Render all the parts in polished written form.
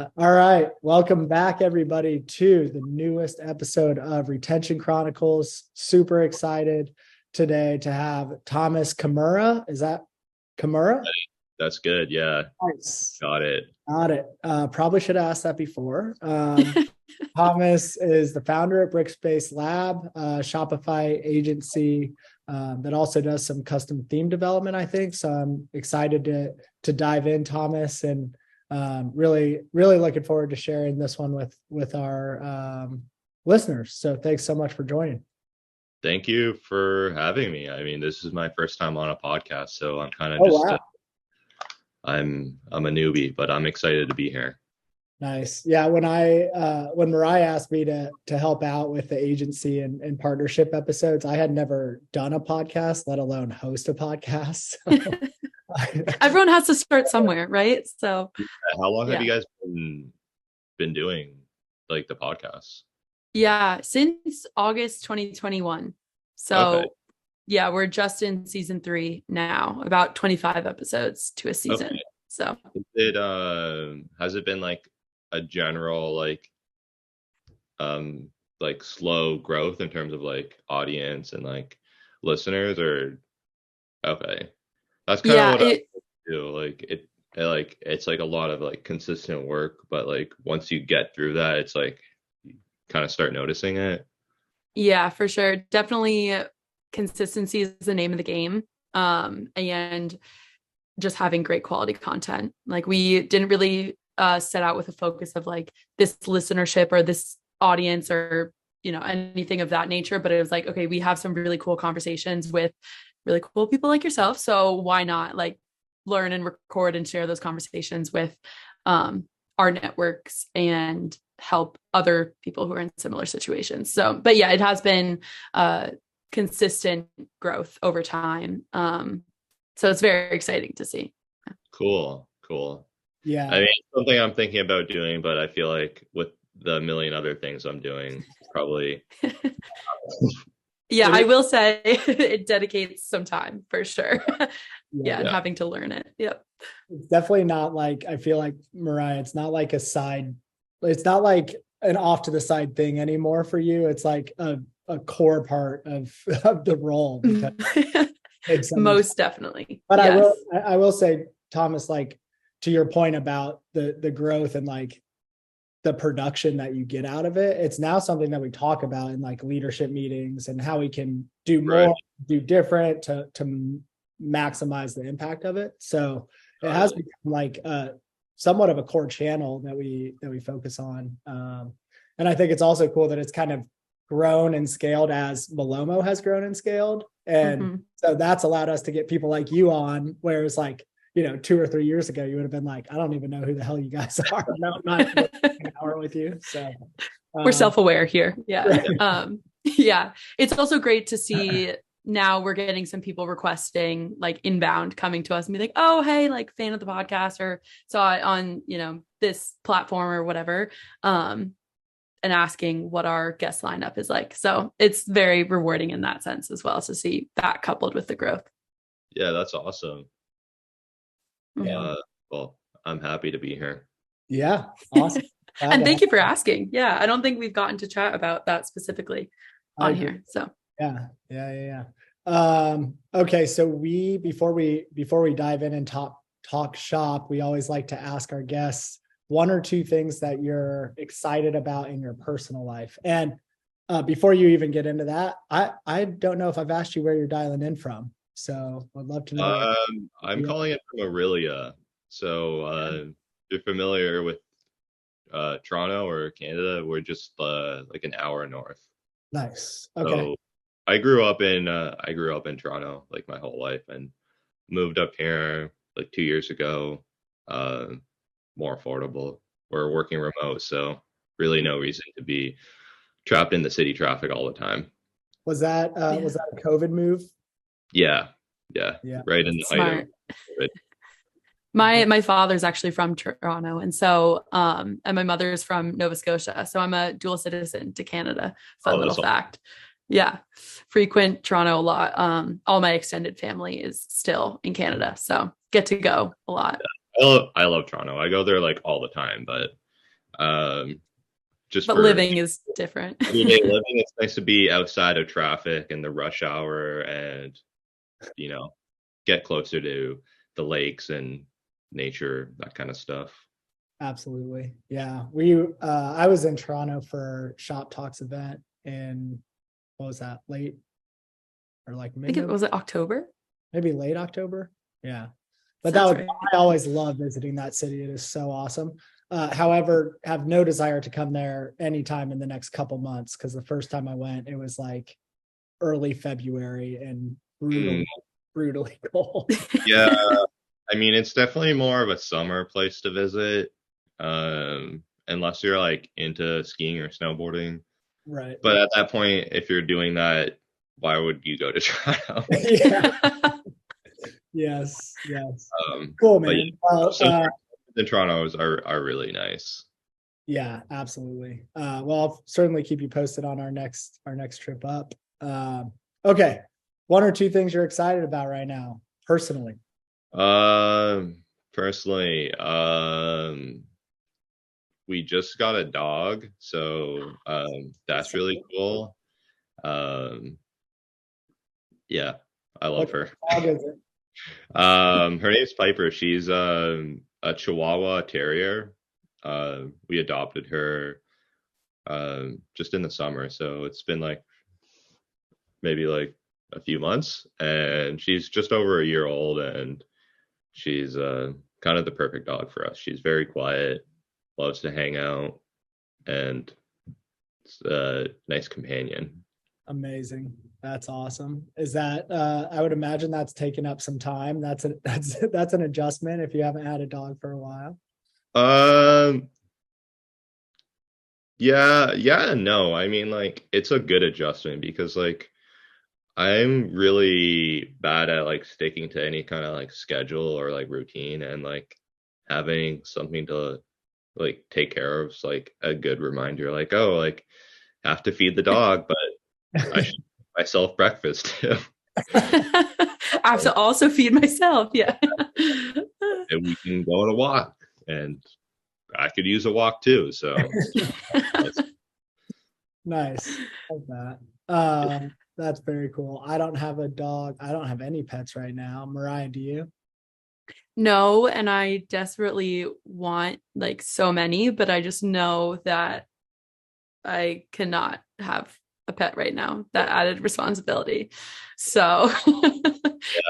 All right. Welcome back, everybody, to the newest episode of Retention Chronicles. Super excited today to have Thomas Kimura. Is that Kimura? That's good. Yeah, Nice. got it. Got it. Probably should have asked that before. Thomas is the founder at Brickspace Lab, a Shopify agency that also does some custom theme development, I think. So I'm excited to dive in, Thomas, and really looking forward to sharing this one with our listeners. So thanks so much for joining. Thank you for having me. I mean, this is my first time on a podcast, so I'm kind of Wow. I'm a newbie, but I'm excited to be here. Nice. Yeah. When Mariah asked me to help out with the agency and partnership episodes, I had never done a podcast, let alone host a podcast. Everyone has to start somewhere, right? So how long have you guys been doing like the podcast? Yeah, since August 2021. So Okay. Yeah, we're just in season 3 now, about 25 episodes to a season. Okay. So Has it been like a general like slow growth in terms of like audience and like listeners, or okay. That's kind of what I do. Like it's like a lot of like consistent work, but like once you get through that, it's like you kind of start noticing it. Yeah, for sure. Definitely consistency is the name of the game. And just having great quality content. Like we didn't really set out with a focus of like this listenership or this audience or anything of that nature, but it was like, okay, we have some really cool conversations with really cool people like yourself, so why not like learn and record and share those conversations with our networks and help other people who are in similar situations. So but yeah, it has been consistent growth over time, so it's very exciting to see. Cool. Yeah. I mean, it's something I'm thinking about doing, but I feel like with the million other things I'm doing, probably. Yeah, I will say it dedicates some time for sure. Yeah. And having to learn it. Yep. It's definitely not like, I feel like, Mariah, it's not like it's not like an off to the side thing anymore for you. It's like a core part of the role. Most definitely. But yes. I will say, Thomas, like to your point about the growth and like the production that you get out of it, it's now something that we talk about in like leadership meetings and how we can do more, Right. do different to maximize the impact of it. So it has become like somewhat of a core channel that we focus on. And I think it's also cool that it's kind of grown and scaled as Malomo has grown and scaled. And so that's allowed us to get people like you on, whereas like, 2 or 3 years ago, you would have been like, I don't even know who the hell you guys are. No, I'm not an hour with you. So we're self-aware here. Yeah. Yeah. It's also great to see now we're getting some people requesting like inbound coming to us and be like, oh, hey, like fan of the podcast or saw it on, this platform or whatever. And asking what our guest lineup is like. So it's very rewarding in that sense as well to see that coupled with the growth. Yeah, that's awesome. Yeah. Well, I'm happy to be here. Yeah. Awesome. And thank you for asking. Yeah. I don't think we've gotten to chat about that specifically on here. So yeah. Okay. So before we dive in and talk shop, we always like to ask our guests 1 or 2 things that you're excited about in your personal life. And before you even get into that, I don't know if I've asked you where you're dialing in from. So I'd love to know. I'm calling it from Aurelia. So you're familiar with Toronto or Canada? We're just like an hour north. Nice. Okay. So I grew up in Toronto like my whole life and moved up here like 2 years ago. More affordable. We're working remote, so really no reason to be trapped in the city traffic all the time. Was that a COVID move? Yeah. Right in the height of COVID. My father's actually from Toronto, and so and my mother is from Nova Scotia, so I'm a dual citizen to Canada. Fun little fact. Yeah, frequent Toronto a lot. All my extended family is still in Canada, so get to go a lot. Yeah. I love Toronto. I go there like all the time, but Just but for living is different. everyday living. It's nice to be outside of traffic and the rush hour, and get closer to the lakes and nature, that kind of stuff. Absolutely. Yeah. I was in Toronto for Shop Talks event in, what was that, late or like I think it was October. Maybe late October. Yeah. But Sounds right. I always love visiting that city. It is so awesome. However, have no desire to come there anytime in the next couple months, because the first time I went, it was like early February and brutally cold. Yeah. I mean, it's definitely more of a summer place to visit, unless you're like into skiing or snowboarding. Right. But at that point, if you're doing that, why would you go to Toronto? Yeah. Yes. Cool, man. Yeah, well, the Toronto's are really nice. Yeah, absolutely. Well, I'll certainly keep you posted on our next trip up. Okay. One or two things you're excited about right now, personally. Personally, we just got a dog, so that's really cool. Yeah, I love her. What dog is it? Her name's Piper. She's a Chihuahua Terrier. We adopted her just in the summer, so it's been like maybe like a few months, and she's just over a year old, and she's kind of the perfect dog for us. She's very quiet, loves to hang out, and it's a nice companion. Amazing. That's awesome. Is that I would imagine that's taken up some time. That's an adjustment if you haven't had a dog for a while. Yeah, and no. I mean, like, it's a good adjustment because like I'm really bad at like sticking to any kind of like schedule or like routine, and like having something to like take care of is like a good reminder, like, oh, like have to feed the dog, but I should make myself breakfast too. I have to also feed myself. Yeah. And we can go on a walk, and I could use a walk too. So nice. Love that. That's very cool. I don't have a dog. I don't have any pets right now. Mariah, do you? No, and I desperately want like so many, but I just know that I cannot have a pet right now, that added responsibility. So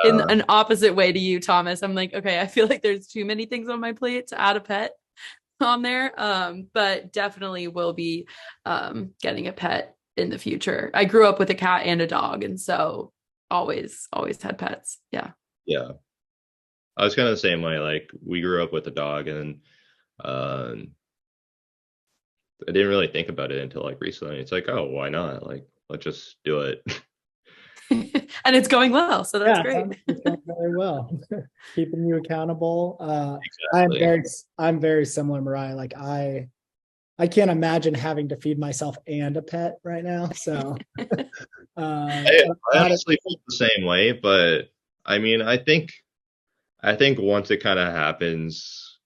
in an opposite way to you, Thomas, I'm like, okay, I feel like there's too many things on my plate to add a pet on there. But definitely will be getting a pet in the future. I grew up with a cat and a dog, and so always had pets. Yeah. I was kind of the same way. Like, we grew up with a dog, and I didn't really think about it until like recently. It's like, oh, why not? Like, let's just do it. And it's going well, so that's great. It's going very well. Keeping you accountable. Exactly. I'm very similar, Mariah. Like I can't imagine having to feed myself and a pet right now. So I honestly feel the same way, but I mean, I think once it kind of happens,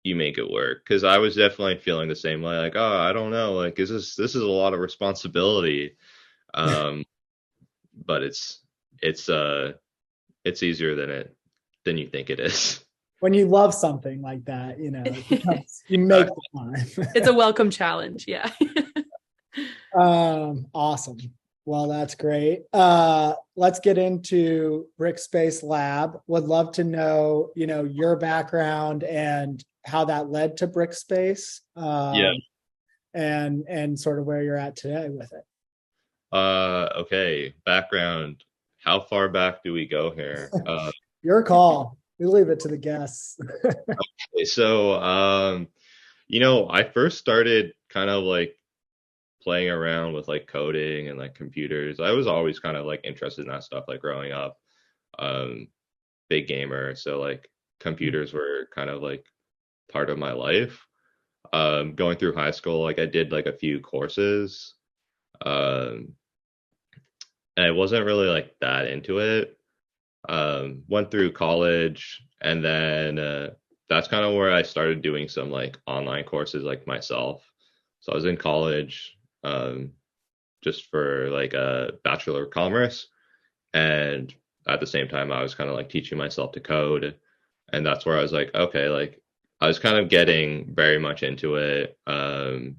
you make it work. Because I was definitely feeling the same way, like, oh, I don't know, like, this is a lot of responsibility. But it's easier than you think it is. When you love something like that, you make the time. It's a welcome challenge. Yeah. Awesome. Well, that's great. Let's get into Brickspace Lab. Would love to know, your background and how that led to Brickspace. And sort of where you're at today with it. Okay. Background. How far back do we go here? Your call. We leave it to the guests. Okay, so I first started kind of like playing around with like coding and like computers. I was always kind of like interested in that stuff, like growing up. Big gamer, so like computers were kind of like part of my life. Going through high school, like I did like a few courses. And I wasn't really like that into it. Went through college, and then that's kind of where I started doing some like online courses like myself. So I was in college, just for like a Bachelor of Commerce, and at the same time I was kind of like teaching myself to code, and that's where I was like, okay, like I was kind of getting very much into it, and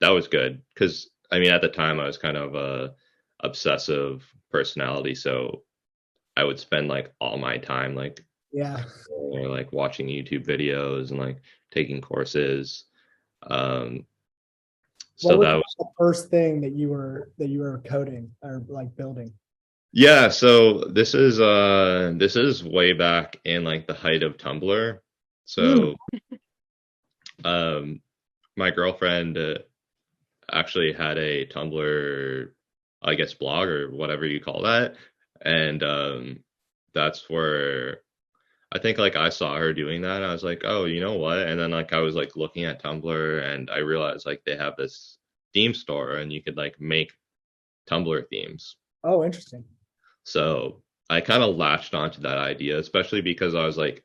that was good because I mean at the time I was kind of a obsessive personality, so I would spend like all my time like Yeah. or like watching YouTube videos and like taking courses. Um, What so was that was the first thing that you were coding or like building? yeah. So this is way back in like the height of Tumblr. Mm. So um, my girlfriend actually had a Tumblr, I guess, blog or whatever you call that, and that's where I think like I saw her doing that. And I was like, oh, you know what? And then like I was like looking at Tumblr and I realized like they have this theme store and you could like make Tumblr themes. Oh, interesting. So I kind of latched onto that idea, especially because I was like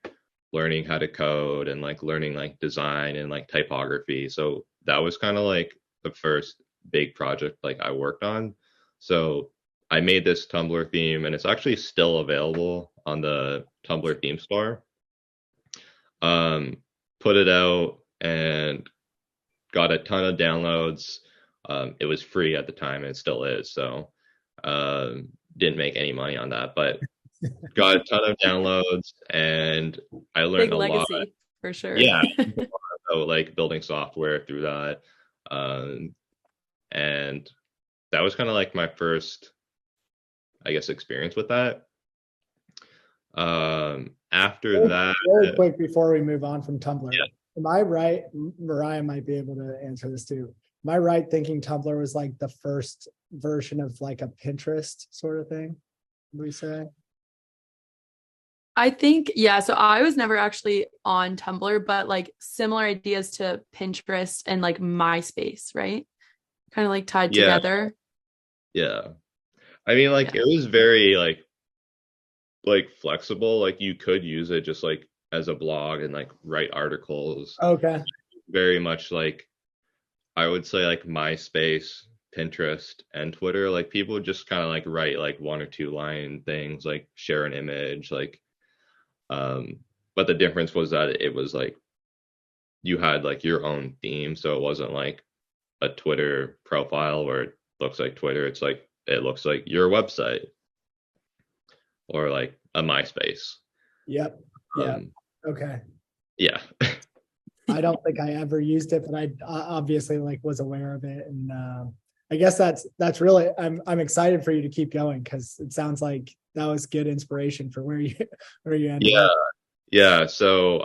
learning how to code and like learning like design and like typography. So that was kind of like the first big project like I worked on. So I made this Tumblr theme and it's actually still available on the Tumblr theme store. Um, put it out and got a ton of downloads. It was free at the time, and it still is. So didn't make any money on that, but got a ton of downloads, and I learned Big a lot. legacy for sure. Yeah, so like building software through that, um, and that was kind of like my first, I guess, experience with that. After that, Very quick before we move on from Tumblr. yeah, Am I right? Mariah might be able to answer this too. Am I right thinking Tumblr was like the first version of like a Pinterest sort of thing? We say? I think, yeah. So I was never actually on Tumblr, but like similar ideas to Pinterest and like MySpace, right? Kind of like tied yeah, together. yeah. I mean, like Yeah. it was very like flexible. Like you could use it just like as a blog and like write articles. Okay. Very much like I would say like MySpace, Pinterest, and Twitter. Like people would just kind of like write like one or two line things, like share an image, like um but the difference was that it was like you had like your own theme, so it wasn't like a Twitter profile where it looks like Twitter. It's like it looks like your website or like a MySpace. Yep. Yeah. Um, Okay. yeah. I don't think I ever used it, but I obviously like was aware of it, and I guess that's really I'm excited for you to keep going because it sounds like that was good inspiration for where you where you ended Yeah. up. Yeah. So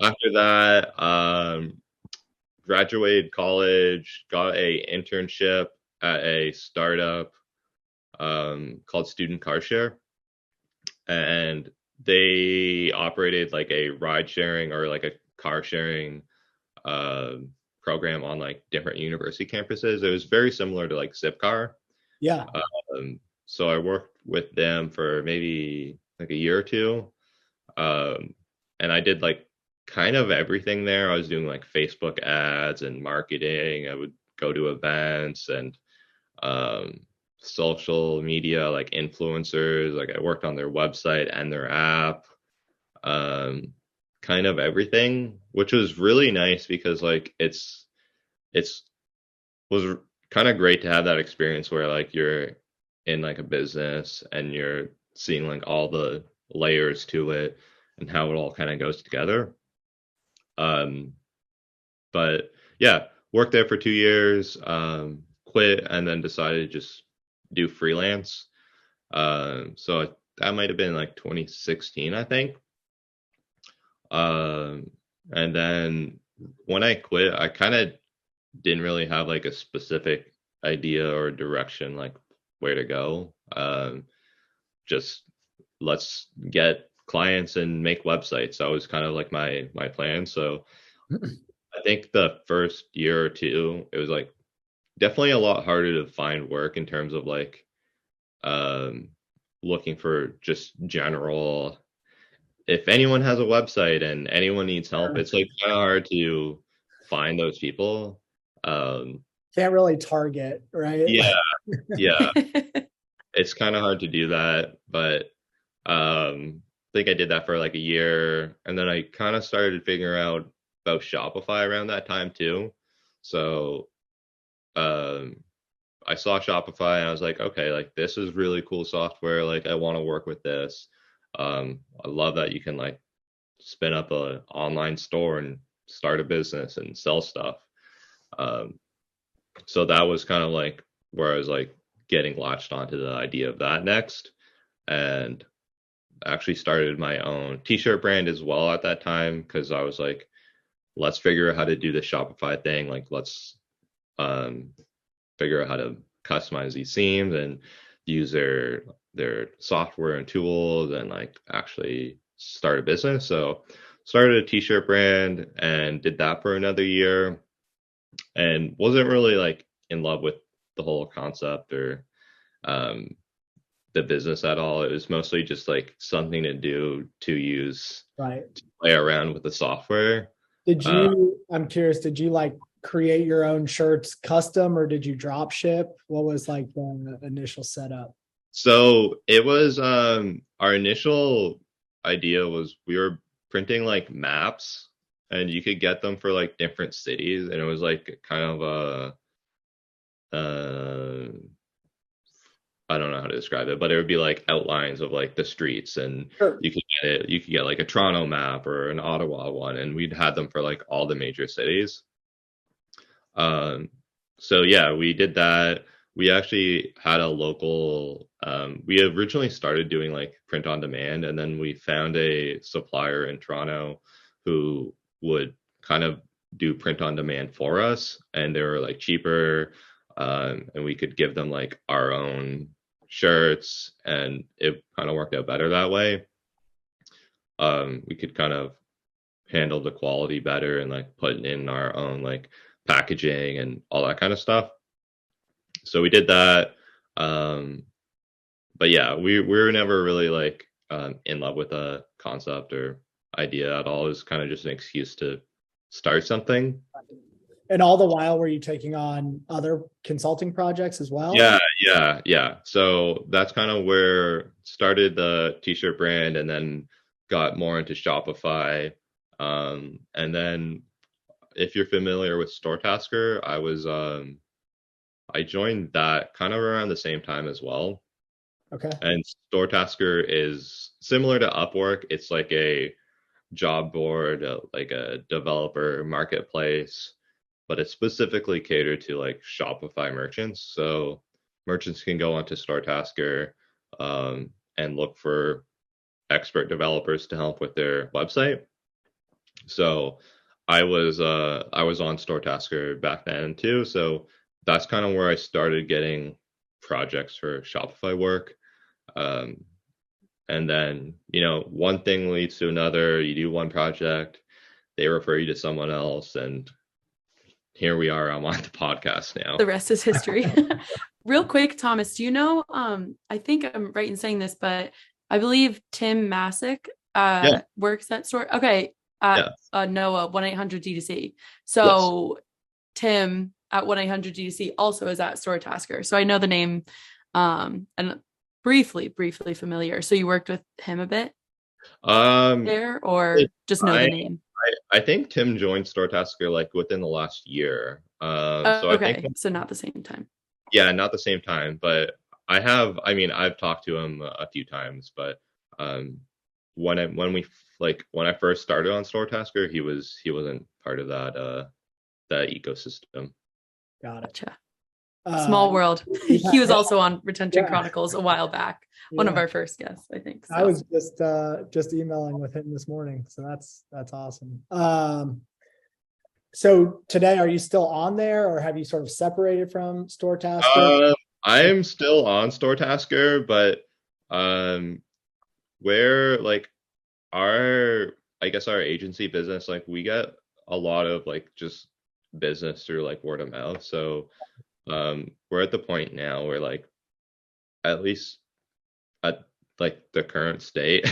after that, graduated college, got a internship at a startup called Student Car Share, and they operated like a ride sharing or like a car sharing uh, program on like different university campuses. It was very similar to like Zipcar. Yeah. So I worked with them for maybe like a year or two, um, and I did like kind of everything there. I was doing like Facebook ads and marketing. I would go to events and um, social media, like influencers. Like I worked on their website and their app, um, kind of everything, which was really nice because like it's was kind of great to have that experience where like you're in like a business and you're seeing like all the layers to it and how it all kind of goes together. Um, but yeah, worked there for 2 years, quit, and then decided to just do freelance. So that might have been like 2016, I think. Um, and then when I quit, I kind of didn't really have like a specific idea or direction, like where to go. Just let's get clients and make websites. That was kind of like my plan. So I think the first year or two, it was like definitely a lot harder to find work in terms of like um looking for just general if anyone has a website and anyone needs help, it's like kind of hard to find those people. Can't really target, right? Yeah. It's kind of hard to do that, but I think I did that for like a year, and then I kind of started figuring out about Shopify around that time too. So I saw Shopify and I was like, okay, like this is really cool software. Like I want to work with this. I love that you can like spin up a online store and start a business and sell stuff. So that was kind of like where I was like getting latched onto the idea of that next, and actually started my own t-shirt brand as well at that time, because I was like, let's figure out how to do the Shopify thing. Like let's figure out how to customize these themes and use their software and tools and like actually start a business. So started a t-shirt brand and did that for another year, and wasn't really like in love with the whole concept or the business at all. It was mostly just like something to do, to use, Right. to play around with the software. I'm curious, did you like create your own shirts custom, or did you drop ship? What was like the initial setup? So it was our initial idea was we were printing like maps, and you could get them for like different cities, and it was like kind of a I don't know how to describe it, but it would be like outlines of like the streets, and Sure. you could get like a Toronto map or an Ottawa one, and we'd had them for like all the major cities. So yeah, we did that. We actually had a local, we originally started doing like print on demand, and then we found a supplier in Toronto who would kind of do print on demand for us, and they were like cheaper, and we could give them like our own shirts, and it kind of worked out better that way. We could kind of handle the quality better and like put in our own like packaging and all that kind of stuff. So we did that. But yeah, we were never really like in love with a concept or idea at all. It was kind of just an excuse to start something. And all the while, were you taking on other consulting projects as well? Yeah. So that's kind of where started the t-shirt brand, and then got more into Shopify. And then if you're familiar with StoreTasker, I joined that kind of around the same time as well. Okay. And StoreTasker is similar to Upwork. It's like a job board, like a developer marketplace, but it's specifically catered to like Shopify merchants. So merchants can go onto StoreTasker and look for expert developers to help with their website. So I was on StoreTasker back then too. So that's kind of where I started getting projects for Shopify work. And then, one thing leads to another. You do one project, they refer you to someone else, and here we are. I'm on the podcast now. The rest is history. Real quick, Thomas, do you know, I think I'm right in saying this, but I believe Tim Masick works at Store. Okay. Noah, 1-800-DTC. So yes. Tim at 1-800-DTC also is at StoreTasker. So I know the name and briefly familiar. So you worked with him a bit there, or just know the name? I think Tim joined StoreTasker like within the last year. So not the same time. Yeah, not the same time, but I've talked to him a few times, but when I first started on StoreTasker, he wasn't part of that ecosystem. Got it. Gotcha. Small world. He was also on Retention Chronicles a while back. One of our first guests, I think. So. I was just emailing with him this morning, so that's awesome. So today, are you still on there, or have you sort of separated from StoreTasker? I am still on StoreTasker, but where like our agency business, like we get a lot of like just business through like word of mouth. So we're at the point now where like, at least at like the current state,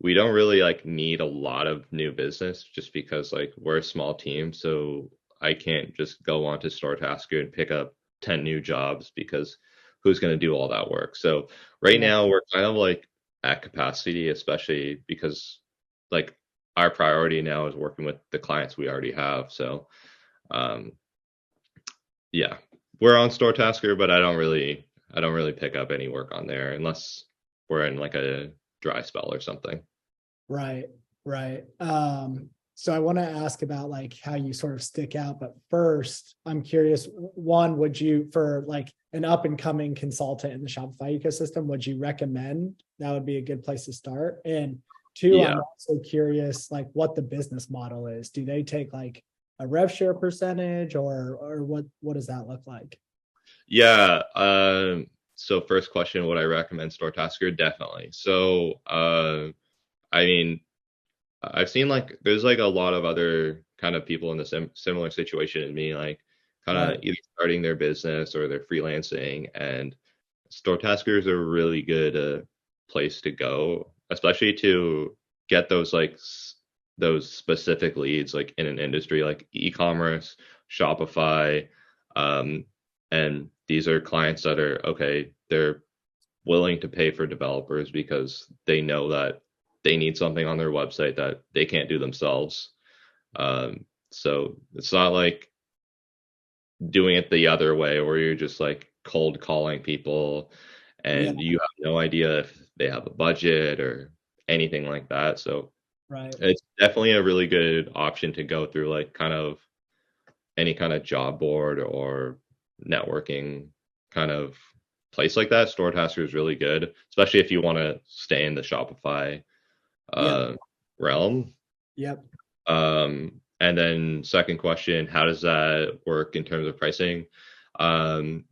we don't really like need a lot of new business just because like we're a small team. So I can't just go onto StoreTasker and pick up 10 new jobs because who's going to do all that work? So right Yeah. now we're kind of like at capacity, especially because like our priority now is working with the clients we already have. So um, yeah, we're on StoreTasker, but I don't really pick up any work on there unless we're in like a dry spell or something. Right, right. So I want to ask about like how you sort of stick out, but first I'm curious, one, would you, for like an up and coming consultant in the Shopify ecosystem, would you recommend that would be a good place to start? And two, Yeah. I'm also curious like what the business model is. Do they take like a rev share percentage or what does that look like? Yeah. So first question, would I recommend StoreTasker? Definitely. So I mean, I've seen like there's like a lot of other kind of people in the similar situation as me, like kind Right. of either starting their business or they're freelancing, and StoreTasker is a really good place to go, especially to get those like those specific leads like in an industry like e-commerce, Shopify, um, and these are clients that are okay, they're willing to pay for developers because they know that they need something on their website that they can't do themselves. So it's not like doing it the other way where you're just like cold calling people Yeah. and you have no idea if they have a budget or anything like that. So Right. it's definitely a really good option to go through like kind of any kind of job board or networking kind of place like that. StoreTasker is really good, especially if you want to stay in the Shopify Yep. uh, realm. Yep. And then second question, how does that work in terms of pricing? Um,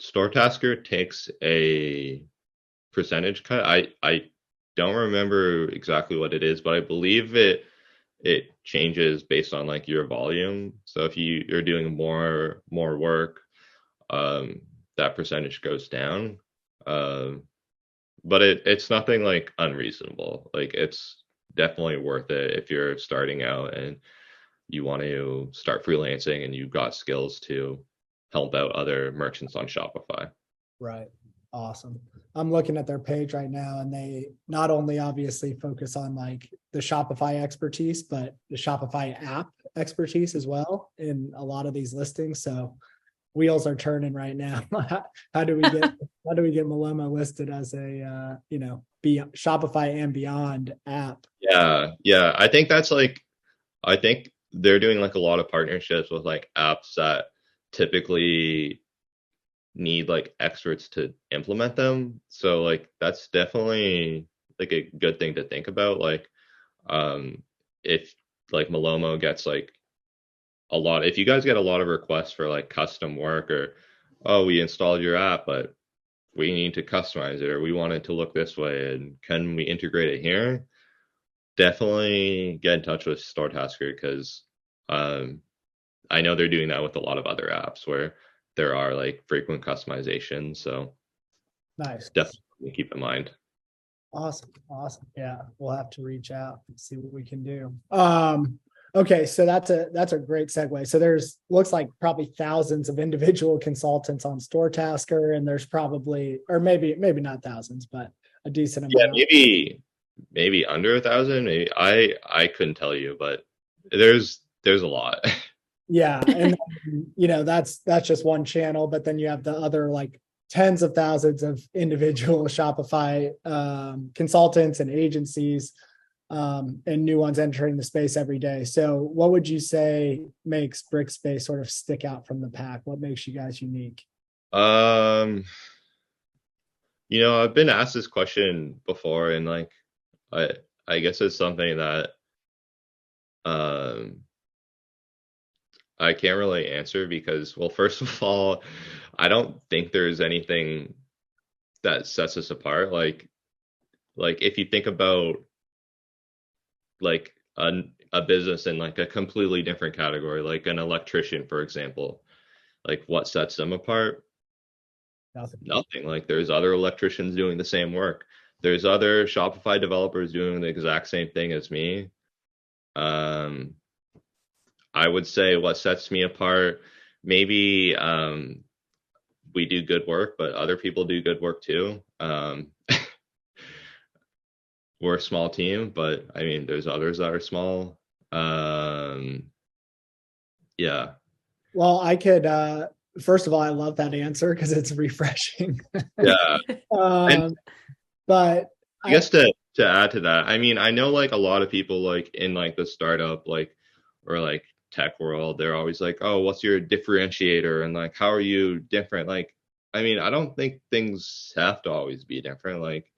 StoreTasker takes a percentage cut. I don't remember exactly what it is, but I believe it changes based on like your volume. So if you're doing more work, um, that percentage goes down. Um, but it's nothing like unreasonable. Like it's definitely worth it if you're starting out and you want to start freelancing and you've got skills to help out other merchants on Shopify. Right. Awesome. I'm looking at their page right now, and they not only obviously focus on like the Shopify expertise, but the Shopify app expertise as well in a lot of these listings. So wheels are turning right now. How do we get Maloma listed as a be Shopify and beyond app? Yeah. I think that's like I think they're doing like a lot of partnerships with like apps that typically need like experts to implement them. So like that's definitely like a good thing to think about. Like um if like Malomo gets like a lot, if you guys get a lot of requests for like custom work or oh we installed your app but we need to customize it or we want it to look this way and can we integrate it here? Definitely get in touch with StoreTasker because um I know they're doing that with a lot of other apps where there are like frequent customizations. So Nice. definitely keep in mind. Awesome. Awesome. Yeah, we'll have to reach out and see what we can do. Okay, so that's a great segue. So there's looks like probably thousands of individual consultants on StoreTasker, and there's probably, or maybe not thousands, but a decent amount. Yeah, maybe under 1,000. Maybe I couldn't tell you, but there's a lot. Yeah, and that's just one channel, but then you have the other like tens of thousands of individual Shopify consultants and agencies, and new ones entering the space every day. So what would you say makes Brickspace sort of stick out from the pack? What makes you guys unique? Um, I've been asked this question before, and like I I guess it's something that um I can't really answer because, well, first of all, I don't think there's anything that sets us apart. Like if you think about like a business in like a completely different category, like an electrician, for example, like what sets them apart? Nothing. Nothing. Like there's other electricians doing the same work. there's other Shopify developers doing the exact same thing as me. I would say what sets me apart, maybe we do good work, but other people do good work too. We're a small team, but I mean, there's others that are small. Yeah. Well, I could, first of all, I love that answer because it's refreshing. Yeah. And But I guess to add to that, I mean, I know like a lot of people like in like the startup, like, or like tech world, they're always like, oh, what's your differentiator? And like, how are you different? Like, I mean, I don't think things have to always be different. Like,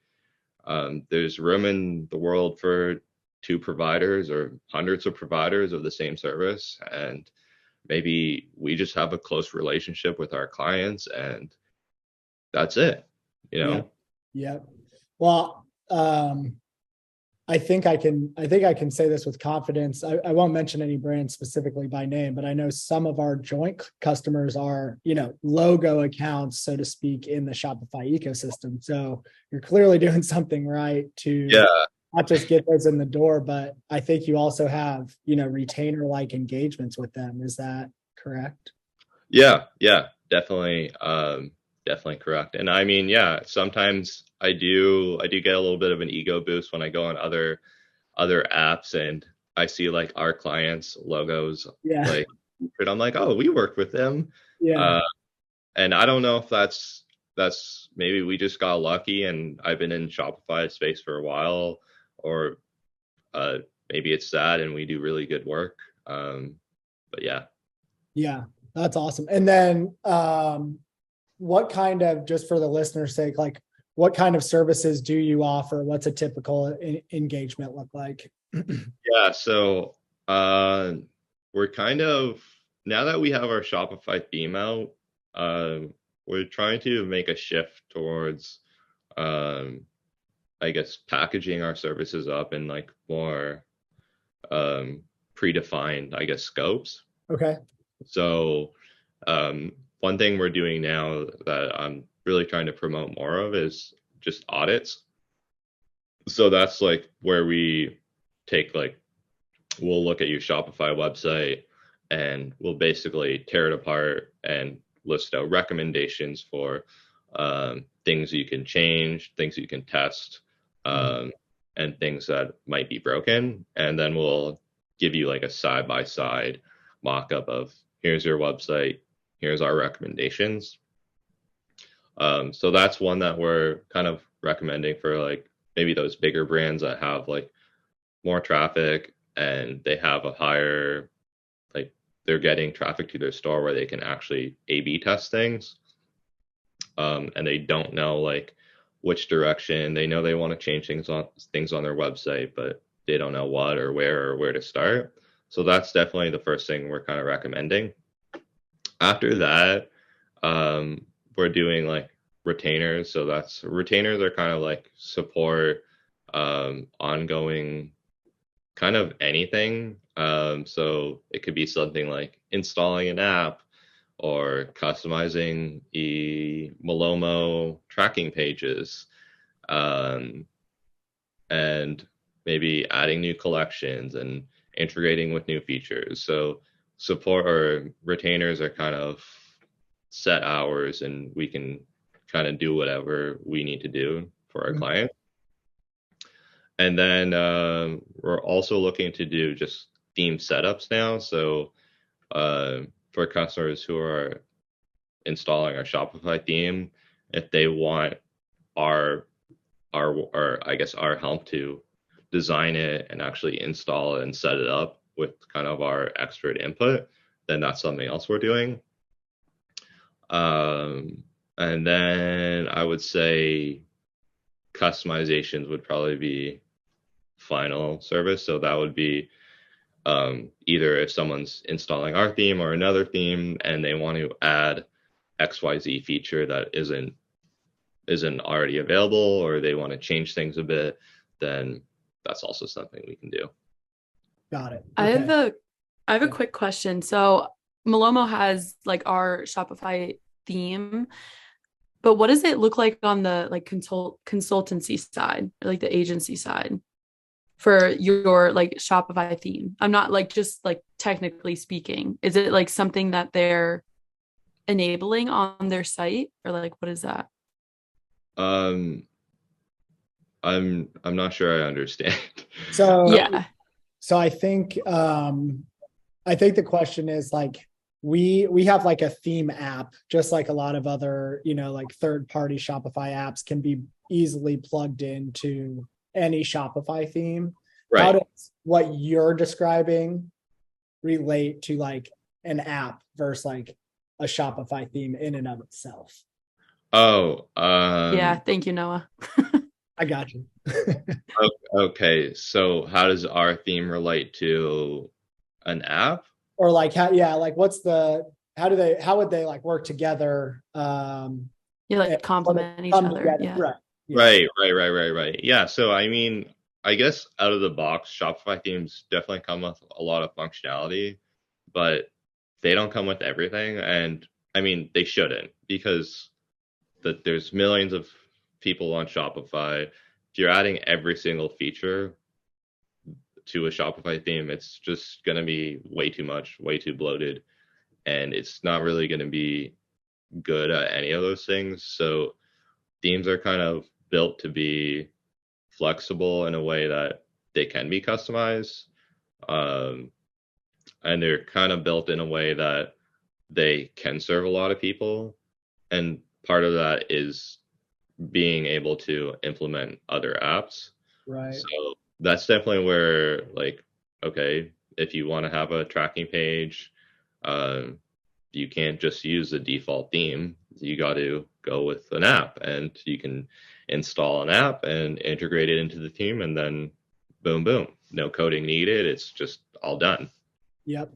there's room in the world for two providers or hundreds of providers of the same service. And maybe we just have a close relationship with our clients and that's it, you know? Yeah. Well, I think I can say this with confidence. I won't mention any brands specifically by name, but I know some of our joint customers are, logo accounts, so to speak, in the Shopify ecosystem. So you're clearly doing something right to not just get those in the door, but I think you also have, retainer-like engagements with them. Is that correct? Yeah, definitely. Definitely correct. And I mean, yeah, sometimes I do get a little bit of an ego boost when I go on other apps and I see like our clients' logos, like, and I'm like, oh, we worked with them. Yeah. And I don't know if that's maybe we just got lucky and I've been in Shopify space for a while, or maybe it's that and we do really good work. But yeah. Yeah, that's awesome. And then what kind of, just for the listener's sake, like what kind of services do you offer? What's a typical engagement look like? Yeah, so we're kind of, now that we have our Shopify theme out, we're trying to make a shift towards I guess packaging our services up in like more predefined, I guess, scopes. Okay. So one thing we're doing now that I'm really trying to promote more of is just audits. So that's like where we take like, we'll look at your Shopify website and we'll basically tear it apart and list out recommendations for things you can change, things you can test, and things that might be broken. And then we'll give you like a side-by-side mock-up of here's your website, here's our recommendations. So that's one that we're kind of recommending for like maybe those bigger brands that have like more traffic and they have a higher, like they're getting traffic to their store where they can actually A/B test things. And they don't know like which direction. They know they want to change things on their website, but they don't know what or where to start. So that's definitely the first thing we're kind of recommending. After that, we're doing like retainers. So that's retainers are kind of like support, ongoing kind of anything. So it could be something like installing an app or customizing the Malomo tracking pages, and maybe adding new collections and integrating with new features. So support or retainers are kind of set hours and we can kind of do whatever we need to do for our client. And then we're also looking to do just theme setups now. So for customers who are installing our Shopify theme, if they want our I guess our help to design it and actually install it and set it up with kind of our expert input, then that's something else we're doing. And then I would say customizations would probably be final service. So that would be either if someone's installing our theme or another theme and they want to add XYZ feature that isn't already available, or they want to change things a bit, then that's also something we can do. Got it. Okay. I have a quick question. So Malomo has like our Shopify theme. But what does it look like on the like consultancy side, or like the agency side for your like Shopify theme? I'm not like just like technically speaking. Is it like something that they're enabling on their site, or like what is that? Um, I'm not sure I understand. So Yeah. So I think the question is like we have like a theme app, just like a lot of other, like third-party Shopify apps can be easily plugged into any Shopify theme. How Right. does what you're describing relate to like an app versus like a Shopify theme in and of itself? Oh, Yeah. Thank you, Noah. I got you. okay. So how does our theme relate to an app? Or like like how would they like work together? You like complement each Come other. together. Yeah. Right. Yeah. Right. Yeah. So I mean, I guess out of the box, Shopify themes definitely come with a lot of functionality, but they don't come with everything. And I mean, they shouldn't, because there's millions of people on Shopify. If you're adding every single feature to a Shopify theme, it's just going to be way too much, way too bloated, and it's not really going to be good at any of those things. So themes are kind of built to be flexible in a way that they can be customized. Um, and they're kind of built in a way that they can serve a lot of people. And part of that is being able to implement other apps. Right. So that's definitely where, like, okay, if you want to have a tracking page, um, you can't just use the default theme. You got to go with an app, and you can install an app and integrate it into the theme, and then boom, boom, no coding needed. It's just all done. Yep.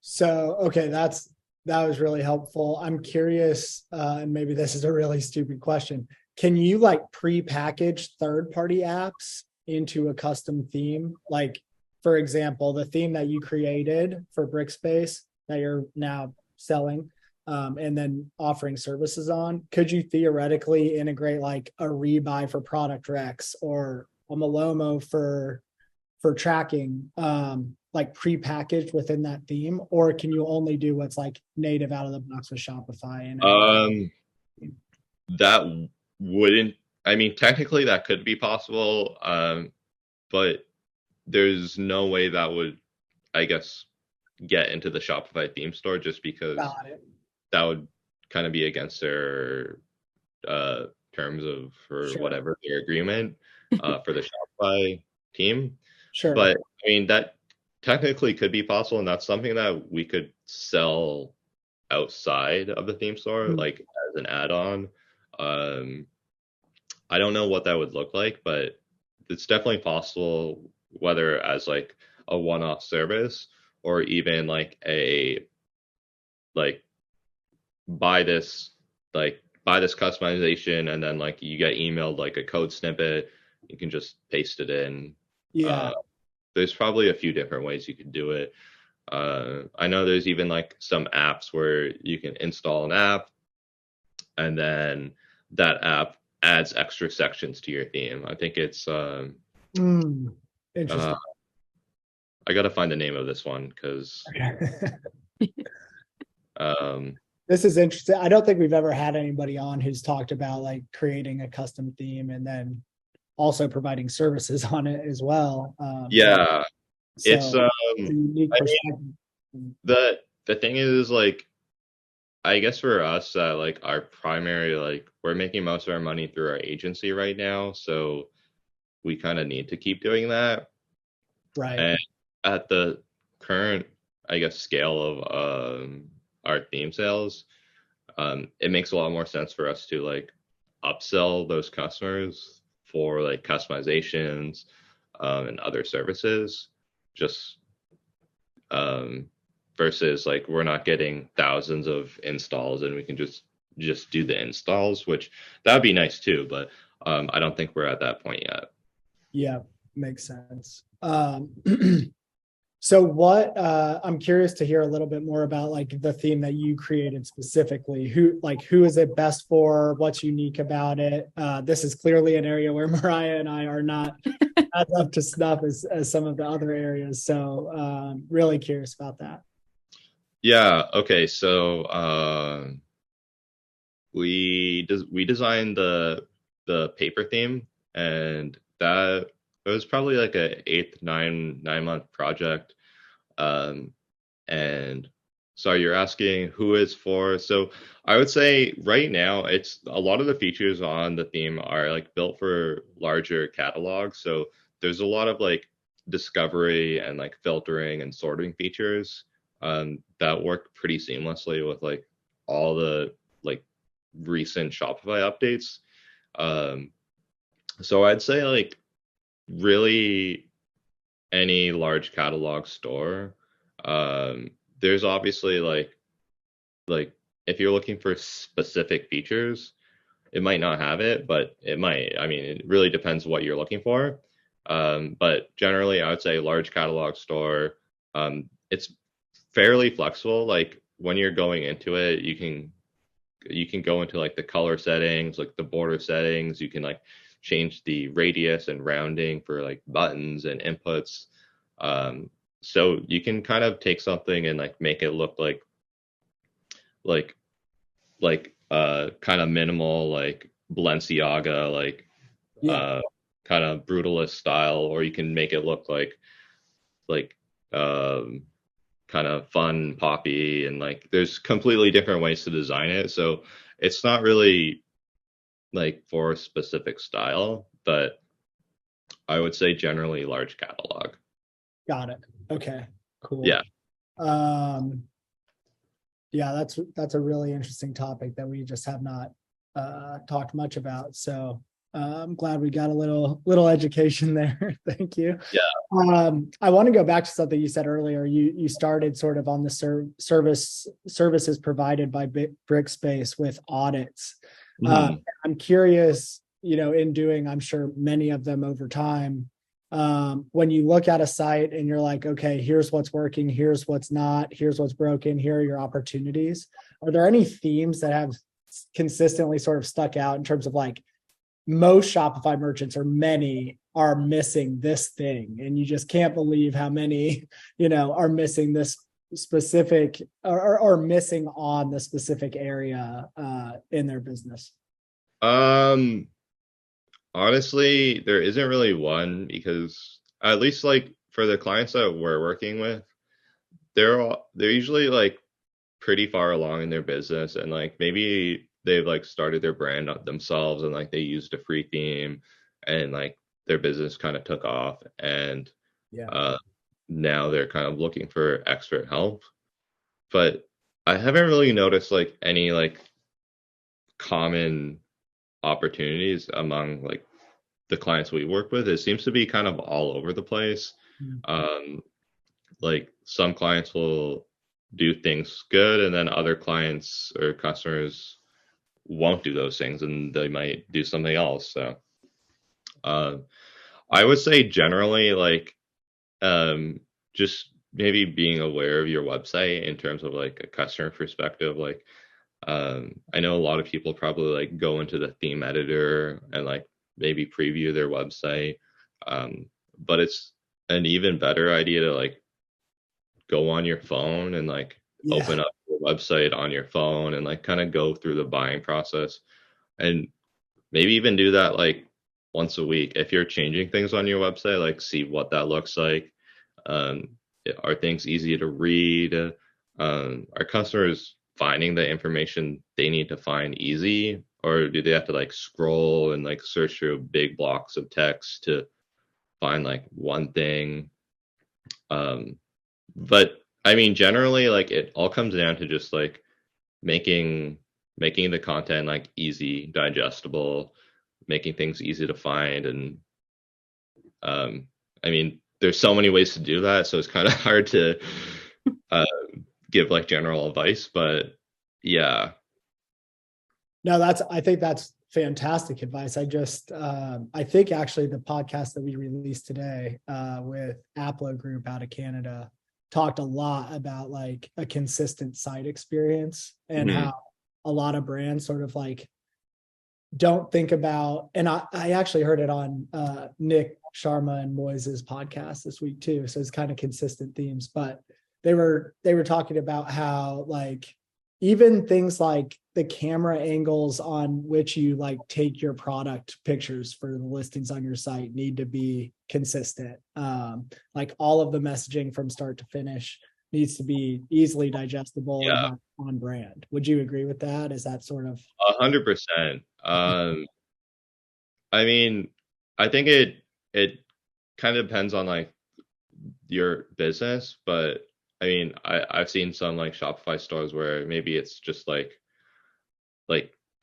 So okay, that was really helpful. I'm curious, and maybe this is a really stupid question. Can you like pre-package third-party apps into a custom theme? Like, for example, the theme that you created for Brickspace that you're now selling, and then offering services on, could you theoretically integrate like a rebuy for product recs or a Malomo for tracking, like pre-packaged within that theme, or can you only do what's like native out of the box with Shopify? That wouldn't, I mean, technically that could be possible, but there's no way that would, I guess, get into the Shopify theme store, just because that would kind of be against their terms of, or whatever, their agreement for the Shopify team. Sure. But I mean, that technically could be possible, and that's something that we could sell outside of the theme store, like as an add-on. I don't know what that would look like, but it's definitely possible, whether as like a one-off service, or even like like buy this customization, and then like you get emailed like a code snippet, you can just paste it in. Yeah. There's probably a few different ways you could do it. I know there's even like some apps where you can install an app, and then that app adds extra sections to your theme. I think it's interesting. I gotta find the name of this one, because this is interesting. I don't think we've ever had anybody on who's talked about like creating a custom theme and then also providing services on it as well. Yeah, so it's a unique perspective. The thing is, like, I guess for us, like our primary, like, we're making most of our money through our agency right now, so we kind of need to keep doing that. Right. And at the current, I guess, scale of our theme sales, it makes a lot more sense for us to like upsell those customers for like customizations and other services, just versus like we're not getting thousands of installs and we can just do the installs, which that would be nice too, but I don't think we're at that point yet. Yeah, makes sense. So what I'm curious to hear a little bit more about like the theme that you created specifically. Who is it best for? What's unique about it? This is clearly an area where Mariah and I are not as up to snuff as some of the other areas. So really curious about that. Yeah. Okay. So we designed the paper theme, and that it was probably like a 9 month project. Um, and so you're asking who is for. So I would say right now it's a lot of the features on the theme are like built for larger catalogs. So there's a lot of like discovery and like filtering and sorting features that work pretty seamlessly with like all the like recent Shopify updates. Um, so I'd say like really any large catalog store. There's obviously like if you're looking for specific features, it might not have it, but it might. I mean, it really depends what you're looking for. But generally, I would say large catalog store. It's fairly flexible. Like when you're going into it, you can go into like the color settings, like the border settings. You can like change the radius and rounding for like buttons and inputs. So you can kind of take something and like make it look like kind of minimal, like Balenciaga, like kind of brutalist style, or you can make it look like kind of fun poppy, and like there's completely different ways to design it. So it's not really like for a specific style, but I would say generally large catalog. Got it. Okay, cool. Yeah. Yeah, that's a really interesting topic that we just have not talked much about. So I'm glad we got a little education there. Thank you. Yeah. I want to go back to something you said earlier. You started sort of on the services provided by Brickspace with audits. I'm curious, in doing, I'm sure many of them over time, when you look at a site and you're like, okay, here's what's working, here's what's not, here's what's broken, here are your opportunities. Are there any themes that have consistently sort of stuck out in terms of like most Shopify merchants, or many, are missing this thing, and you just can't believe how many, are missing this specific or missing on the specific area in their business? Honestly, there isn't really one, because at least like for the clients that we're working with, they're usually like pretty far along in their business, and like maybe they've like started their brand themselves, and like they used a free theme, and like their business kind of took off, and now they're kind of looking for expert help. But I haven't really noticed like any like common opportunities among like the clients we work with. It seems to be kind of all over the place. Like some clients will do things good, and then other clients or customers won't do those things, and they might do something else. So I would say generally like just maybe being aware of your website in terms of like a customer perspective. Like I know a lot of people probably like go into the theme editor and like maybe preview their website, but it's an even better idea to like go on your phone and like open up your website on your phone and like kind of go through the buying process, and maybe even do that like once a week. If you're changing things on your website, like see what that looks like. Are things easy to read? Are customers finding the information they need to find easy, or do they have to like scroll and like search through big blocks of text to find like one thing? But I mean, generally, like it all comes down to just like making the content like easy, digestible, making things easy to find. And I mean, there's so many ways to do that, so it's kind of hard to give like general advice, but yeah. No, I think that's fantastic advice. I think actually the podcast that we released today with Aplo Group out of Canada talked a lot about like a consistent site experience and how a lot of brands sort of like don't think about, and I actually heard it on Nick Sharma and Moise's podcast this week too. So it's kind of consistent themes, but they were talking about how like even things like the camera angles on which you like take your product pictures for the listings on your site need to be consistent. Like all of the messaging from start to finish needs to be easily digestible and on brand. Would you agree with that? Is that sort of 100%? I mean, I think it kind of depends on like your business, but I mean, I've seen some like Shopify stores where maybe it's just like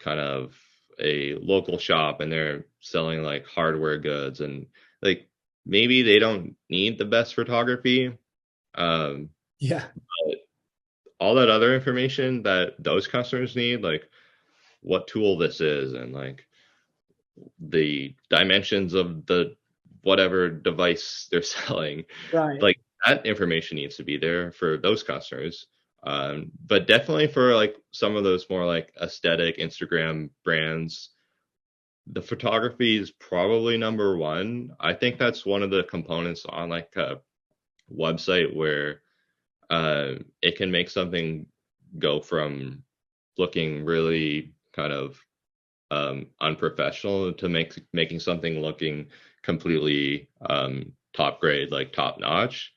kind of a local shop and they're selling like hardware goods, and like maybe they don't need the best photography. But all that other information that those customers need, like what tool this is and like the dimensions of the whatever device they're selling, right? Like that information needs to be there for those customers. But definitely for like some of those more like aesthetic Instagram brands, the photography is probably number one. I think that's one of the components on like a website where it can make something go from looking really kind of unprofessional to making something looking completely top grade, like top notch.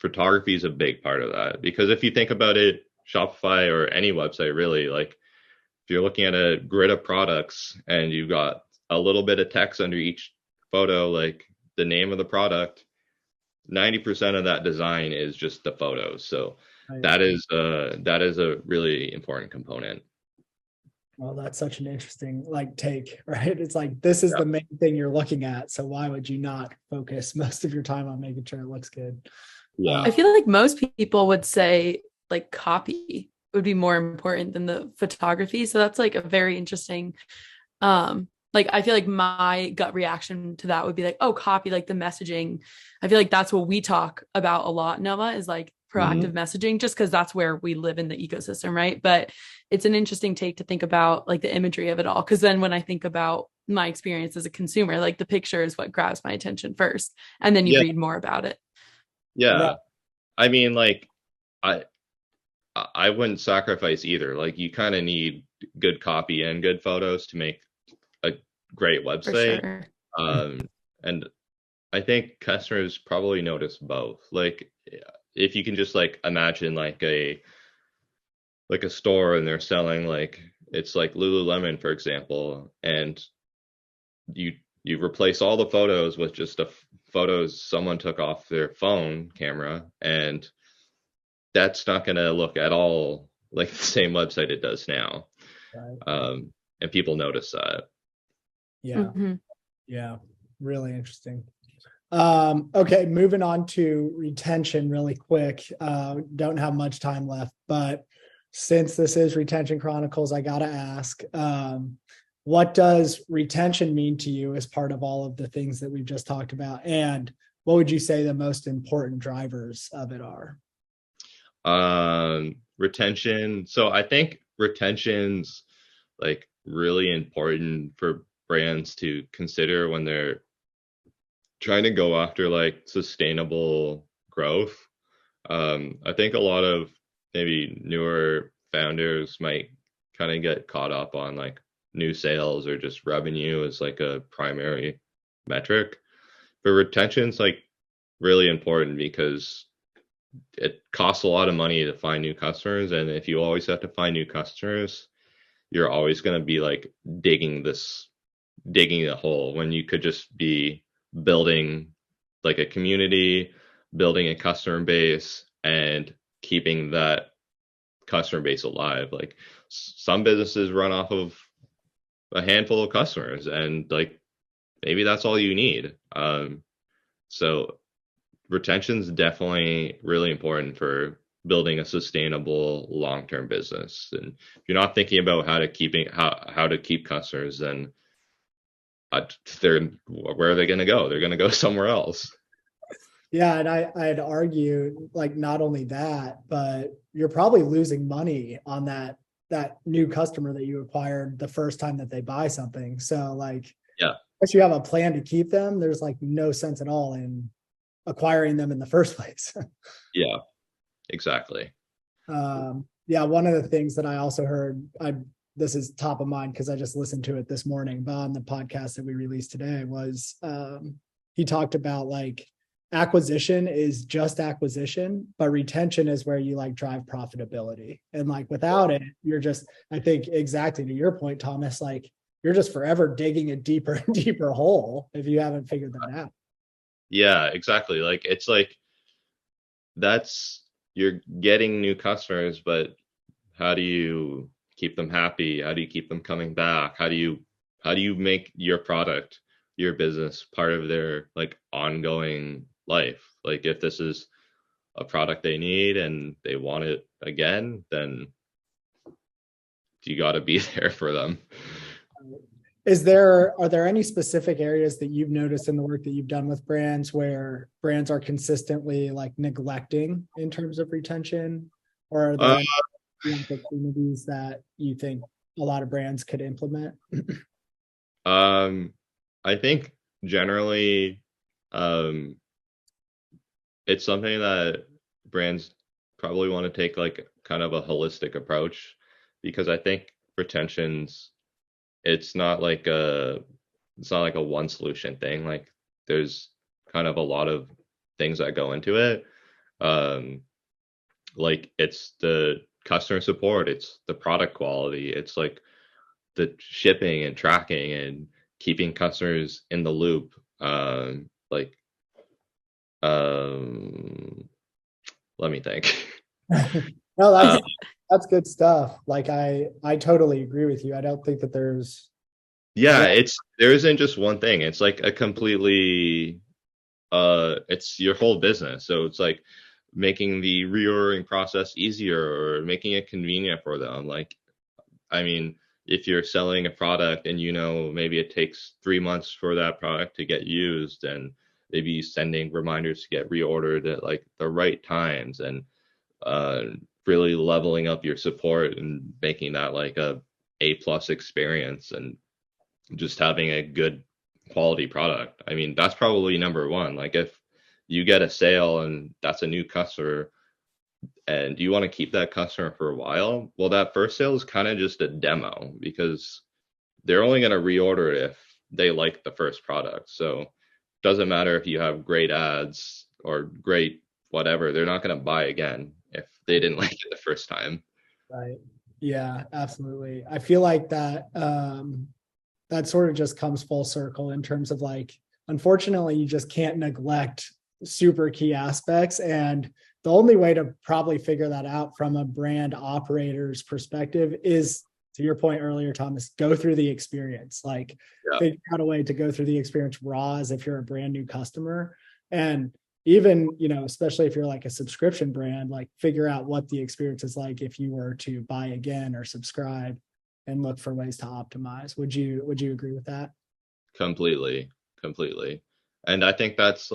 Photography is a big part of that, because if you think about it, Shopify or any website really, like if you're looking at a grid of products and you've got a little bit of text under each photo, like the name of the product, 90% of that design is just the photos. So that is a really important component. Well, that's such an interesting like take, right? It's like, this is the main thing you're looking at. So why would you not focus most of your time on making sure it looks good? Yeah. I feel like most people would say like copy would be more important than the photography. So that's like a very interesting, like I feel like my gut reaction to that would be like, oh, copy, like the messaging. I feel like that's what we talk about a lot, Noah, is like proactive messaging, just because that's where we live in the ecosystem, right? But it's an interesting take to think about like the imagery of it all, because then when I think about my experience as a consumer, like the picture is what grabs my attention first, and then you read more about it. Yeah. I mean, like I wouldn't sacrifice either. Like you kind of need good copy and good photos to make a great website. Sure. And I think customers probably notice both. Like if you can just like imagine like a store and they're selling like, it's like Lululemon, for example, and you replace all the photos with just the photos someone took off their phone camera, and that's not going to look at all like the same website it does now. Right. And people notice that. Yeah. Really interesting. Okay, moving on to retention really quick. Don't have much time left, but since this is Retention Chronicles, I gotta ask, what does retention mean to you as part of all of the things that we've just talked about? And what would you say the most important drivers of it are? Retention. So I think retention's like really important for brands to consider when they're trying to go after like sustainable growth. I think a lot of maybe newer founders might kind of get caught up on like new sales or just revenue as like a primary metric. But retention's like really important because it costs a lot of money to find new customers. And if you always have to find new customers, you're always going to be like digging a hole when you could just be building like a community, building a customer base, and keeping that customer base alive. Like some businesses run off of a handful of customers, and like maybe that's all you need. So retention is definitely really important for building a sustainable long-term business. And if you're not thinking about how to keep customers, then where are they going to go? They're going to go somewhere else. Yeah, and I'd argue like not only that, but you're probably losing money on that new customer that you acquired the first time that they buy something. So like, yeah, if you have a plan to keep them, there's like no sense at all in acquiring them in the first place. Yeah, exactly. Yeah, one of the things that I also heard, this is top of mind because I just listened to it this morning, but on the podcast that we released today was he talked about like acquisition is just acquisition, but retention is where you like drive profitability. And like without it, you're just, I think exactly to your point, Thomas, like you're just forever digging a deeper and deeper hole if you haven't figured that out. Yeah, exactly. Like it's like you're getting new customers, but how do you keep them happy? How do you keep them coming back? How do you make your product, your business part of their like ongoing life? Like if this is a product they need and they want it again, then you got to be there for them. Are there any specific areas that you've noticed in the work that you've done with brands where brands are consistently like neglecting in terms of retention, or are there any opportunities that you think a lot of brands could implement? I think generally, it's something that brands probably want to take like kind of a holistic approach, because I think retention's it's not like a one solution thing. Like there's kind of a lot of things that go into it. Like it's the customer support, it's the product quality, it's like the shipping and tracking and keeping customers in the loop. Like let me think. No, that's good stuff. Like I totally agree with you. I don't think that yeah, there isn't just one thing. It's like a completely it's your whole business. So it's like making the reordering process easier or making it convenient for them. Like, I mean, if you're selling a product and maybe it takes 3 months for that product to get used, and maybe sending reminders to get reordered at like the right times, and really leveling up your support and making that like A+ experience, and just having a good quality product. I mean, that's probably number one. Like if you get a sale and that's a new customer and you want to keep that customer for a while, well, that first sale is kind of just a demo, because they're only going to reorder it if they like the first product. So it doesn't matter if you have great ads or great whatever, they're not going to buy again if they didn't like it the first time. Right. Yeah, absolutely. I feel like that that sort of just comes full circle in terms of like, unfortunately, you just can't neglect super key aspects. And the only way to probably figure that out from a brand operator's perspective is, to your point earlier, Thomas, go through the experience, like figure out a way to go through the experience raw as if you're a brand new customer. And even, especially if you're like a subscription brand, like figure out what the experience is like if you were to buy again or subscribe, and look for ways to optimize. Would you agree with that? Completely. And I think that's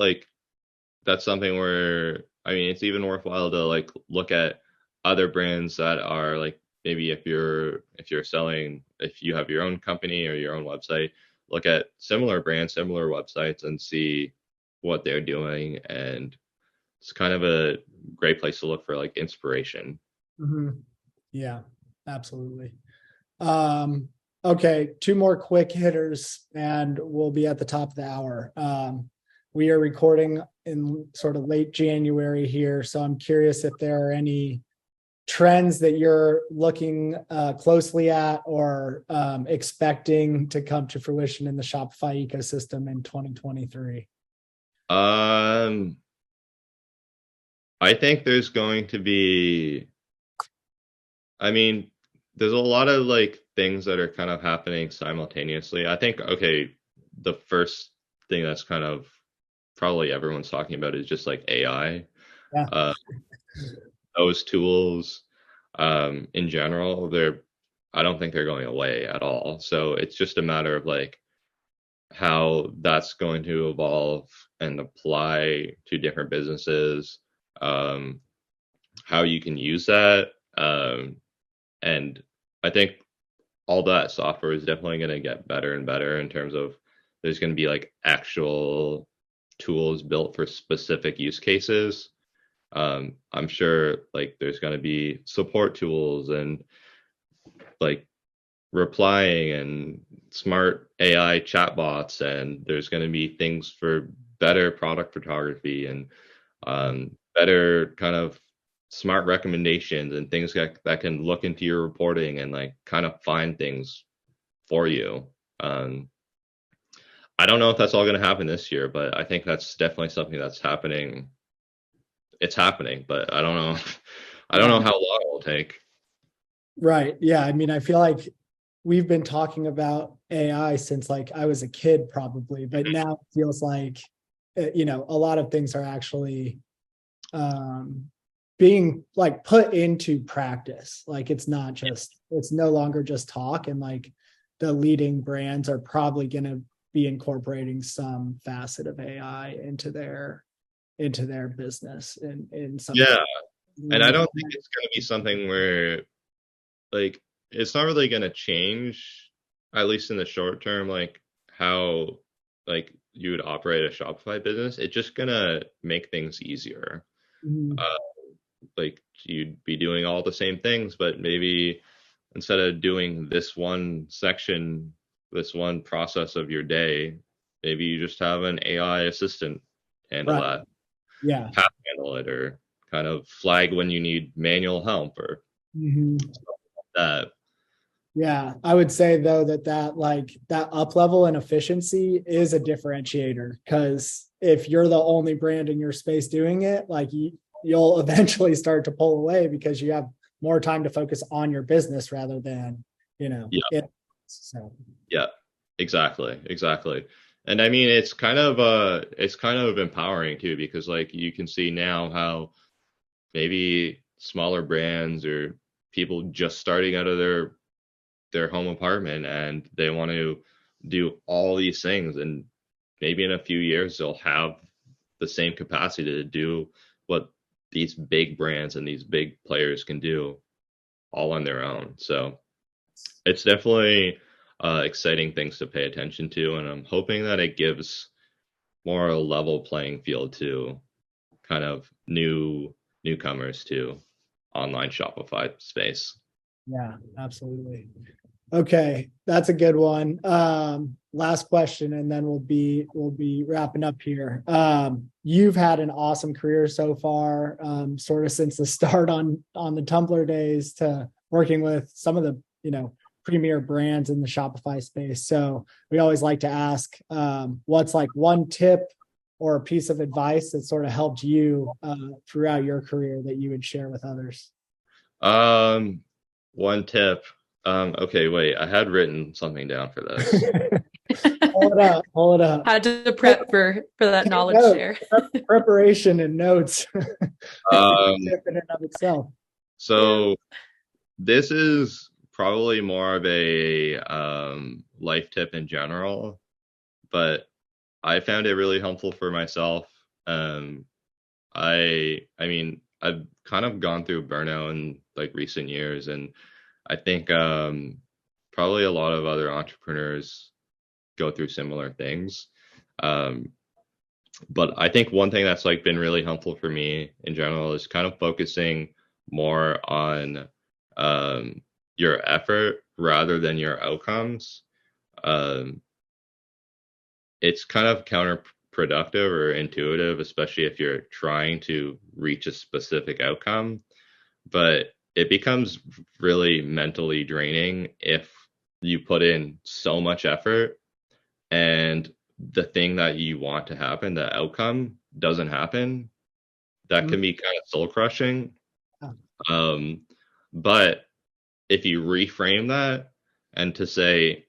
something where, I mean, it's even worthwhile to like look at other brands that are like, maybe if you have your own company or your own website, look at similar brands, similar websites, and see what they're doing. And it's kind of a great place to look for like inspiration. Mm-hmm. Yeah, absolutely. Okay, 2 more quick hitters and we'll be at the top of the hour. We are recording in sort of late January here, so I'm curious if there are any trends that you're looking closely at or expecting to come to fruition in the Shopify ecosystem in 2023. I think there's going to be, I mean, there's a lot of like things that are kind of happening simultaneously. I think, okay, the first thing that's kind of probably everyone's talking about is just like AI. Yeah. those tools in general, I don't think they're going away at all. So it's just a matter of like how that's going to evolve and apply to different businesses, how you can use that. And I think all that software is definitely going to get better and better in terms of there's going to be like actual tools built for specific use cases. I'm sure like there's going to be support tools and like replying and smart AI chatbots, and there's going to be things for better product photography and better kind of smart recommendations and things that can look into your reporting and like kind of find things for you. I don't know if that's all going to happen this year, but I think that's definitely something that's happening. It's happening, but I don't know. I don't know how long it will take. Right. Yeah. I mean, I feel like we've been talking about AI since like I was a kid probably, but now it feels like, a lot of things are actually being like put into practice. Like it's no longer just talk, and like the leading brands are probably going to be incorporating some facet of AI into their business in some. Yeah. And I don't think it's going to be something where like it's not really going to change, at least in the short term, like how like you would operate a Shopify business. It's just going to make things easier. Like you'd be doing all the same things, but maybe instead of doing this one section, this one process of your day, maybe you just have an AI assistant handle that. Yeah. Path handle it, or kind of flag when you need manual help or something like that. Yeah, I would say though that up level and efficiency is a differentiator, because if you're the only brand in your space doing it, like you'll eventually start to pull away because you have more time to focus on your business rather than, it. So yeah, exactly. And I mean, it's kind of empowering too, because like you can see now how maybe smaller brands or people just starting out of their home apartment and they want to do all these things, and maybe in a few years they'll have the same capacity to do what these big brands and these big players can do all on their own. So it's definitely exciting things to pay attention to, and I'm hoping that it gives more a level playing field to kind of newcomers to online Shopify space. yeah, absolutely. Okay, that's a good one. Last question, and then we'll be wrapping up here. You've had an awesome career so far, sort of since the start on the Tumblr days to working with some of the premier brands in the Shopify space. So we always like to ask, what's like one tip or a piece of advice that sort of helped you throughout your career that you would share with others? One tip. Okay, wait, I had written something down for this. Hold it up. Had to prep for that knowledge share. Preparation and notes. Tip in and of itself. So this is probably more of a life tip in general, but I found it really helpful for myself. I mean, I've kind of gone through burnout in like recent years, and I think probably a lot of other entrepreneurs go through similar things. But I think one thing that's like been really helpful for me in general is kind of focusing more on your effort rather than your outcomes. It's kind of counterproductive or intuitive, especially if you're trying to reach a specific outcome. But it becomes really mentally draining if you put in so much effort and the thing that you want to happen, the outcome, doesn't happen. That can be kind of soul crushing. But if you reframe that and to say,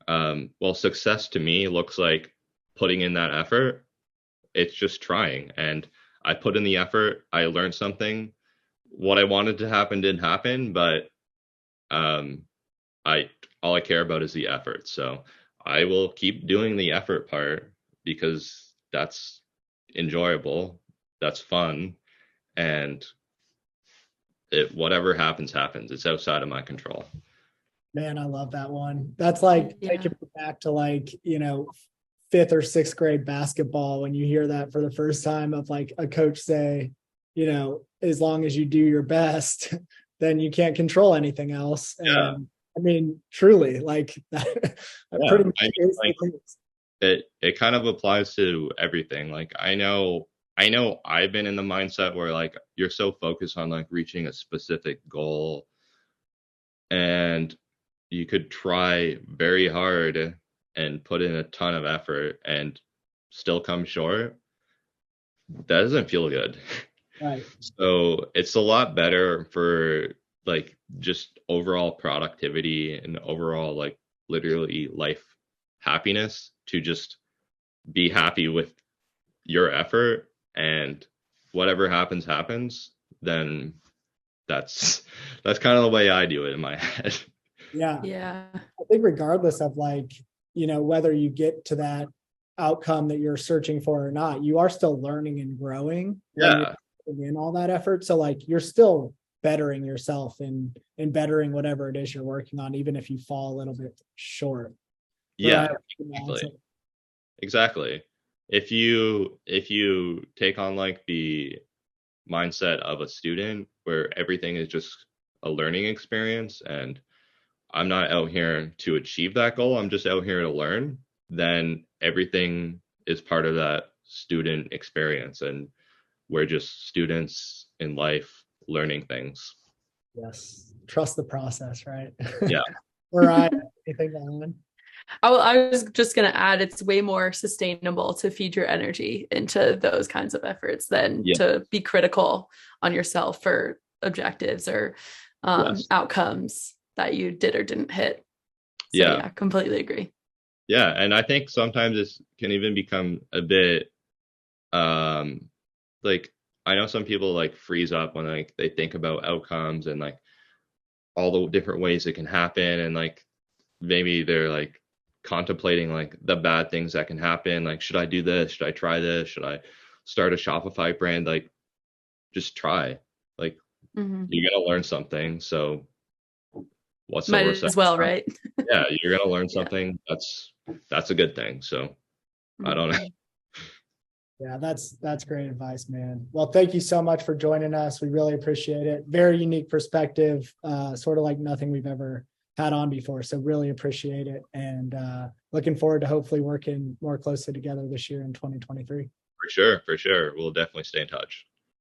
well, success to me looks like putting in that effort. It's just trying. And I put in the effort, I learned something, what I wanted to happen didn't happen, but I all I care about is the effort. So I will keep doing the effort part because that's enjoyable, that's fun, and whatever happens happens. It's outside of my control. Man, I love that one. That's like taking me back to like, fifth or sixth grade basketball when you hear that for the first time of like a coach say, as long as you do your best, then you can't control anything else. Yeah. And I mean, truly, like that pretty much is the case. It kind of applies to everything. Like I know I've been in the mindset where like you're so focused on like reaching a specific goal, and you could try very hard and put in a ton of effort and still come short. That doesn't feel good. Right. So it's a lot better for like just overall productivity and overall like literally life happiness to just be happy with your effort, and whatever happens, then that's kind of the way I do it in my head. Yeah. I think regardless of like, whether you get to that outcome that you're searching for or not, you are still learning and growing. Yeah. In all that effort. So like you're still bettering yourself and bettering whatever it is you're working on, even if you fall a little bit short. Yeah, exactly. If you take on like the mindset of a student where everything is just a learning experience and I'm not out here to achieve that goal, I'm just out here to learn, then everything is part of that student experience, and we're just students in life learning things. Yes. Trust the process, right? Yeah. Anything on? I was just going to add, it's way more sustainable to feed your energy into those kinds of efforts than to be critical on yourself for objectives or outcomes that you did or didn't hit. So, yeah, completely agree. Yeah. And I think sometimes this can even become a bit like, I know some people like freeze up when like they think about outcomes and like all the different ways it can happen, and like maybe they're like contemplating like the bad things that can happen, like should I do this, should I try this, should I start a Shopify brand? Like just try, like you're gonna learn something, so what's might as well, right? Yeah, you're gonna learn something. That's a good thing. So I don't know. Yeah, that's great advice, man. Well, thank you so much for joining us. We really appreciate it. Very unique perspective, sort of like nothing we've ever had on before. So really appreciate it. And looking forward to hopefully working more closely together this year in 2023. For sure. We'll definitely stay in touch.